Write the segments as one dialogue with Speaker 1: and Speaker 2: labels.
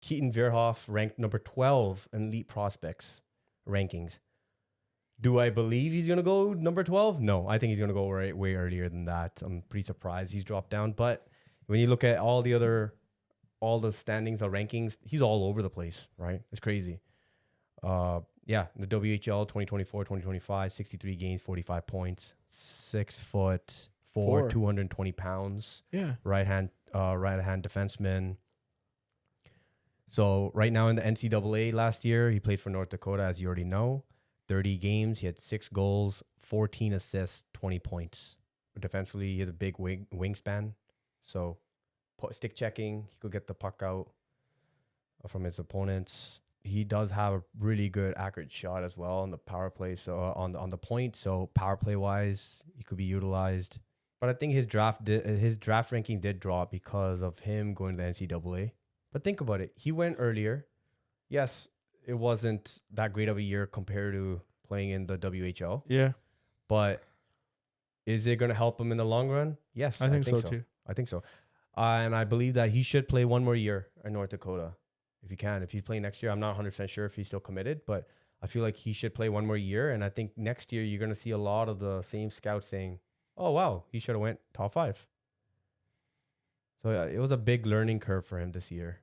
Speaker 1: Keaton Verhoeff ranked number 12 in elite prospects rankings. Do I believe he's going to go number 12? No, I think he's going to go way earlier than that. I'm pretty surprised he's dropped down. But when you look at all the standings or rankings, he's all over the place, right? It's crazy. The WHL 2024, 2025, 63 games, 45 points, 6'4", 220 pounds.
Speaker 2: Yeah.
Speaker 1: Right hand defenseman. So right now in the NCAA last year, he played for North Dakota, as you already know. 30 games, he had 6 goals, 14 assists, 20 points. Defensively, he has a big wingspan. So stick checking, he could get the puck out from his opponents. He does have a really good accurate shot as well on the power play. So on the point, so power play wise, he could be utilized. But I think his draft ranking did drop because of him going to the NCAA. But think about it, he went earlier. Yes, it wasn't that great of a year compared to playing in the WHL.
Speaker 2: Yeah.
Speaker 1: But is it going to help him in the long run? Yes,
Speaker 2: I think so too.
Speaker 1: I think so. And I believe that he should play one more year in North Dakota if he can. If he's playing next year, I'm not 100% sure if he's still committed, but I feel like he should play one more year. And I think next year you're going to see a lot of the same scouts saying, oh, wow, he should have went top 5. So it was a big learning curve for him this year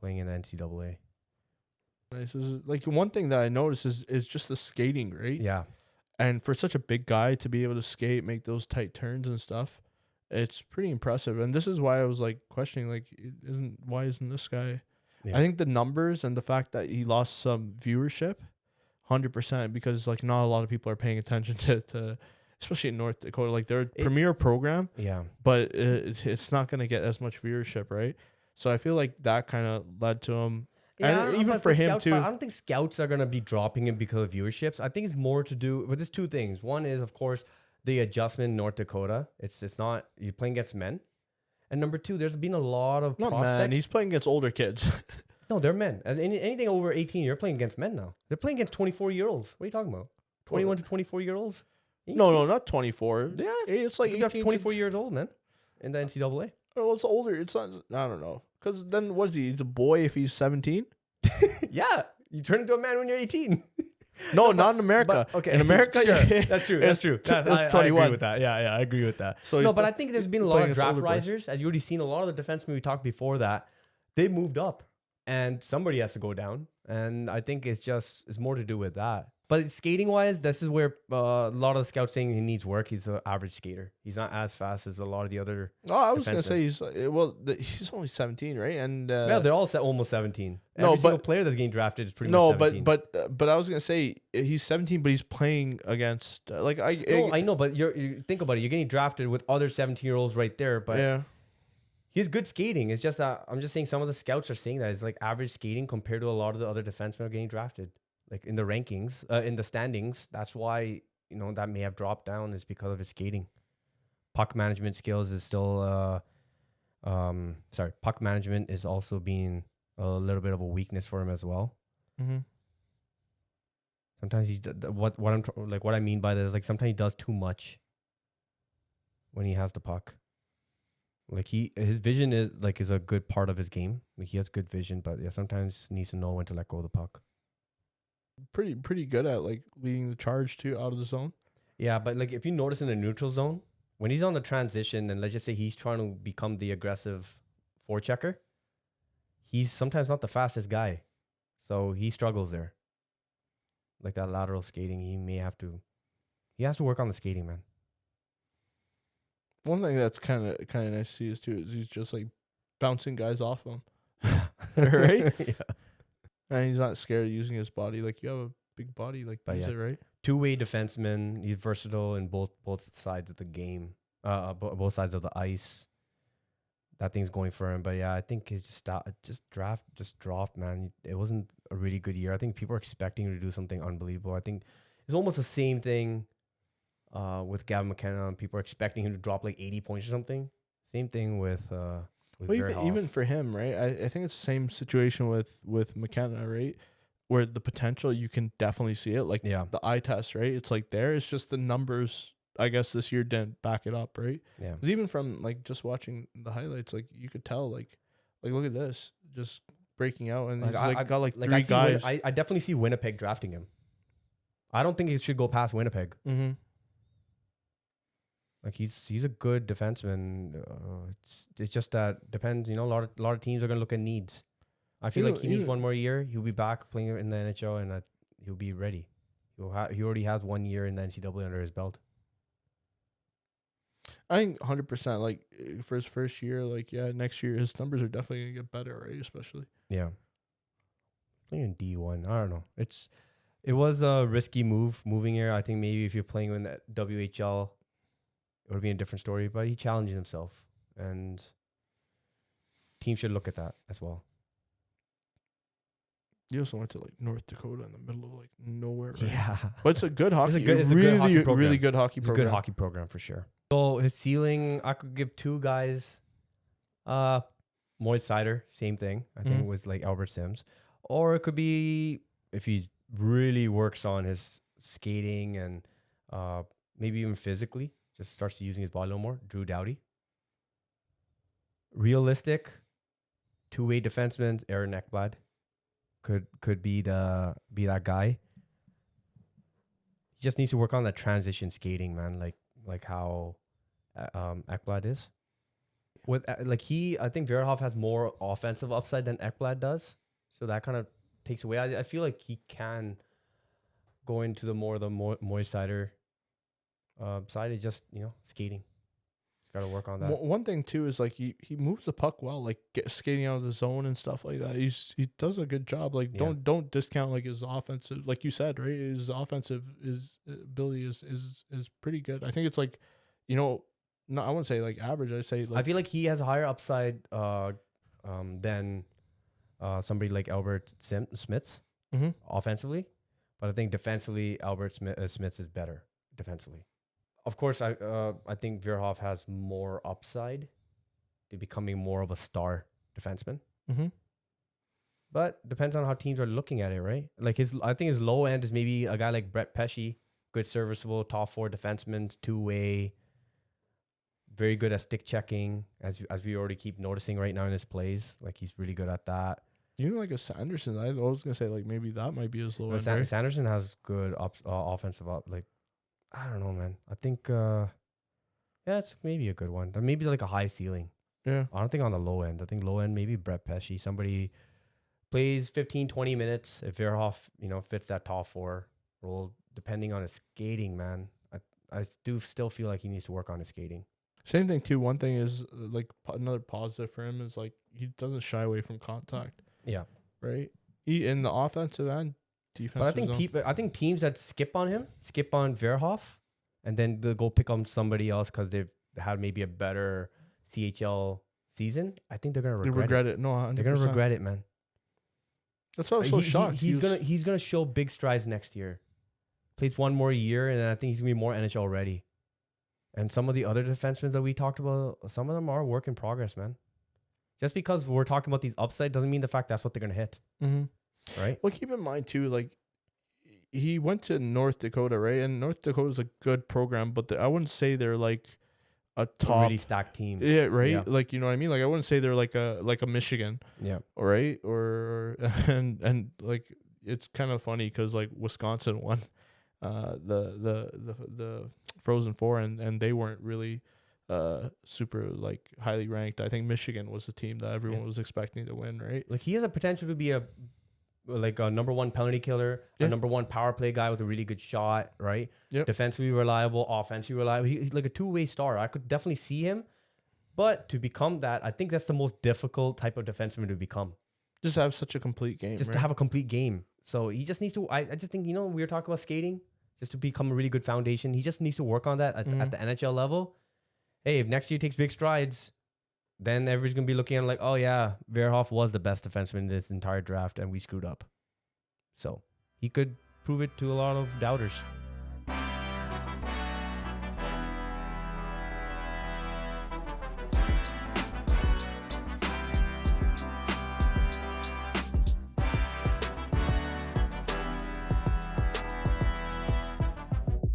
Speaker 1: playing in the NCAA.
Speaker 2: Nice. Like one thing that I noticed is just the skating, right?
Speaker 1: Yeah.
Speaker 2: And for such a big guy to be able to skate, make those tight turns and stuff, it's pretty impressive. And this is why I was like questioning, like, why isn't this guy? Yeah. I think the numbers and the fact that he lost some viewership, 100%, because like not a lot of people are paying attention to especially in North Dakota, like their premier program.
Speaker 1: Yeah.
Speaker 2: But it's not going to get as much viewership, right? So I feel like that kind of led to him.
Speaker 1: Yeah,
Speaker 2: and even for him
Speaker 1: scouts,
Speaker 2: too.
Speaker 1: I don't think scouts are going to be dropping him because of viewerships. I think it's more to do with there's 2 things. One is, of course, the adjustment in North Dakota. It's not, you're playing against men. And number 2, there's been a lot of
Speaker 2: not
Speaker 1: prospects.
Speaker 2: Men, he's playing against older kids.
Speaker 1: No, they're men. Anything over 18, you're playing against men now. They're playing against 24-year-olds. What are you talking about? 21 to 24-year-olds?
Speaker 2: No, not 24.
Speaker 1: Yeah.
Speaker 2: It's like
Speaker 1: you got 24 years old, man, in the NCAA.
Speaker 2: Oh, it's older. It's not, I don't know. Because then what is he? He's a boy if he's 17?
Speaker 1: Yeah. You turn into a man when you're 18.
Speaker 2: No, not in America.
Speaker 1: But, okay.
Speaker 2: In America,
Speaker 1: sure.
Speaker 2: yeah.
Speaker 1: That's true. That's true.
Speaker 2: That's 21.
Speaker 1: I agree with that. Yeah, I agree with that.
Speaker 2: So
Speaker 1: no, but I think there's been a lot of draft risers. As you already seen, a lot of the defensemen we talked before that, they moved up. And somebody has to go down. And I think it's more to do with that. But skating wise, this is where a lot of the scouts saying he needs work. He's an average skater. He's not as fast as a lot of the other.
Speaker 2: Oh, I was gonna say he's only 17, right? And
Speaker 1: they're all almost 17.
Speaker 2: Every
Speaker 1: single player that's getting drafted is pretty much 17.
Speaker 2: but I was gonna say he's 17, but he's playing against
Speaker 1: I know, but you think about it. You're getting drafted with other 17-year-olds right there. But
Speaker 2: yeah.
Speaker 1: He has good skating. It's just that I'm just saying some of the scouts are saying that it's like average skating compared to a lot of the other defensemen are getting drafted. Like in the rankings, in the standings, that's why, that may have dropped down is because of his skating. Puck management skills is still, puck management is also being a little bit of a weakness for him as well.
Speaker 2: Mm-hmm.
Speaker 1: Sometimes what I mean by that is like sometimes he does too much when he has the puck. Like his vision is a good part of his game. Like he has good vision, but yeah, sometimes needs to know when to let go of the puck.
Speaker 2: Pretty good at like leading the charge too out of the zone.
Speaker 1: Yeah, but like if you notice in the neutral zone, when he's on the transition and let's just say he's trying to become the aggressive forechecker, he's sometimes not the fastest guy. So he struggles there. Like that lateral skating, he has to work on the skating, man.
Speaker 2: One thing that's kind of nice to see is he's just like bouncing guys off him. Right?
Speaker 1: Yeah.
Speaker 2: And he's not scared of using his body. Like, you have a big body, like, use it, right?
Speaker 1: 2-way defenseman. He's versatile in both sides of the game, both sides of the ice. That thing's going for him. But yeah, I think his just dropped, man. It wasn't a really good year. I think people are expecting him to do something unbelievable. I think it's almost the same thing with Gavin McKenna. People are expecting him to drop like 80 points or something. Same thing with
Speaker 2: even for him, right? I think it's the same situation with McKenna, right? Where the potential, you can definitely see it. Like the eye test, right? It's like there. It's just the numbers, I guess, this year didn't back it up, right?
Speaker 1: Yeah.
Speaker 2: Because even from like just watching the highlights, like you could tell like, Like, look at this, just breaking out, and
Speaker 1: Like,
Speaker 2: he's
Speaker 1: I
Speaker 2: got like
Speaker 1: like
Speaker 2: three guys.
Speaker 1: I definitely see Winnipeg drafting him. I don't think it should go past Winnipeg.
Speaker 2: Mm-hmm.
Speaker 1: Like he's a good defenseman. It's just that depends. You know, a lot of teams are gonna look at needs. I feel like he needs one more year. He'll be back playing in the NHL, and he'll be ready. He already has 1 year in the NCAA under his belt.
Speaker 2: I think 100%. Like for his first year, like next year his numbers are definitely gonna get better, right? Especially.
Speaker 1: Yeah. Playing in D1, I don't know. It was a risky moving here. I think maybe if you're playing in the WHL, it would be a different story. But he challenged himself, and teams should look at that as well.
Speaker 2: You also went to like North Dakota in the middle of like nowhere, right?
Speaker 1: Yeah,
Speaker 2: but it's a good hockey.
Speaker 1: It's a good hockey program.
Speaker 2: Really good hockey
Speaker 1: It's
Speaker 2: program.
Speaker 1: a good hockey program for sure. So his ceiling, I could give two guys. Moise Sider, same thing. I think it was like Albert Sims, or it could be if he really works on his skating and maybe even physically, just starts using his body a little more. Drew Doughty. Realistic, two-way defenseman Aaron Ekblad could be that guy. He just needs to work on that transition skating, man. Like how Ekblad is. With I think Verhoeff has more offensive upside than Ekblad does, so that kind of takes away. I feel like he can go into the Moise Sider side. Is just skating. He's got to work on that.
Speaker 2: One thing too is like he moves the puck well, like skating out of the zone and stuff like that. He does a good job. Like don't discount like his offensive, like you said, right? His offensive ability is pretty good. I think it's like, no, I wouldn't say like average. I say like,
Speaker 1: I feel like he has a higher upside than somebody like Albert Smits offensively, but I think defensively Albert Smits is better defensively. Of course, I think Verhoeff has more upside to becoming more of a star defenseman. But depends on how teams are looking at it, right? Like I think his low end is maybe a guy like Brett Pesce, good serviceable top four defenseman, two-way. Very good at stick checking, as we already keep noticing right now in his plays. Like he's really good at that.
Speaker 2: Like a Sanderson, I was gonna say like maybe that might be his low end. Right?
Speaker 1: Sanderson has good offensive like I don't know, man. I think it's maybe a good one. Maybe like a high ceiling.
Speaker 2: Yeah.
Speaker 1: I don't think on the low end. I think low end maybe Brett Pesce. Somebody plays 15, 20 minutes. If Verhoeff, fits that top four role, depending on his skating, man. I do still feel like he needs to work on his skating.
Speaker 2: Same thing too. One thing is like another positive for him is like he doesn't shy away from contact.
Speaker 1: Yeah.
Speaker 2: Right. He in the offensive and defensive.
Speaker 1: But I think teams that skip on Verhoeff, and then they'll go pick on somebody else because they've had maybe a better CHL season. I think they're gonna regret it.
Speaker 2: No, 100%.
Speaker 1: They're gonna regret it, man.
Speaker 2: That's why I was so shocked.
Speaker 1: He's gonna show big strides next year. Plays one more year, and I think he's gonna be more NHL ready. And some of the other defensemen that we talked about, some of them are work in progress, man. Just because we're talking about these upside doesn't mean the fact that's what they're going to hit. Right?
Speaker 2: Well, keep in mind, too, like, he went to North Dakota, right? And North Dakota is a good program, but I wouldn't say they're, like, a top...
Speaker 1: really stacked team.
Speaker 2: Yeah, right? Yeah. Like, you know what I mean? Like, I wouldn't say they're like a Michigan.
Speaker 1: Yeah.
Speaker 2: Right? And like, it's kind of funny because, like, Wisconsin won the Frozen Four, and they weren't really super like highly ranked. I think Michigan was the team that everyone was expecting to win, right?
Speaker 1: Like he has a potential to be a number one penalty killer, a number one power play guy with a really good shot, right?
Speaker 2: Yep.
Speaker 1: Defensively reliable, offensively reliable. He's like a two-way star. I could definitely see him, but to become that, I think that's the most difficult type of defenseman to become.
Speaker 2: Just have such a complete game.
Speaker 1: To have a complete game. So he just needs to. I just think we were talking about skating. Just to become a really good foundation. He just needs to work on that at the NHL level. Hey, if next year takes big strides, then everybody's going to be looking at him like, oh yeah, Verhoeff was the best defenseman in this entire draft and we screwed up. So he could prove it to a lot of doubters.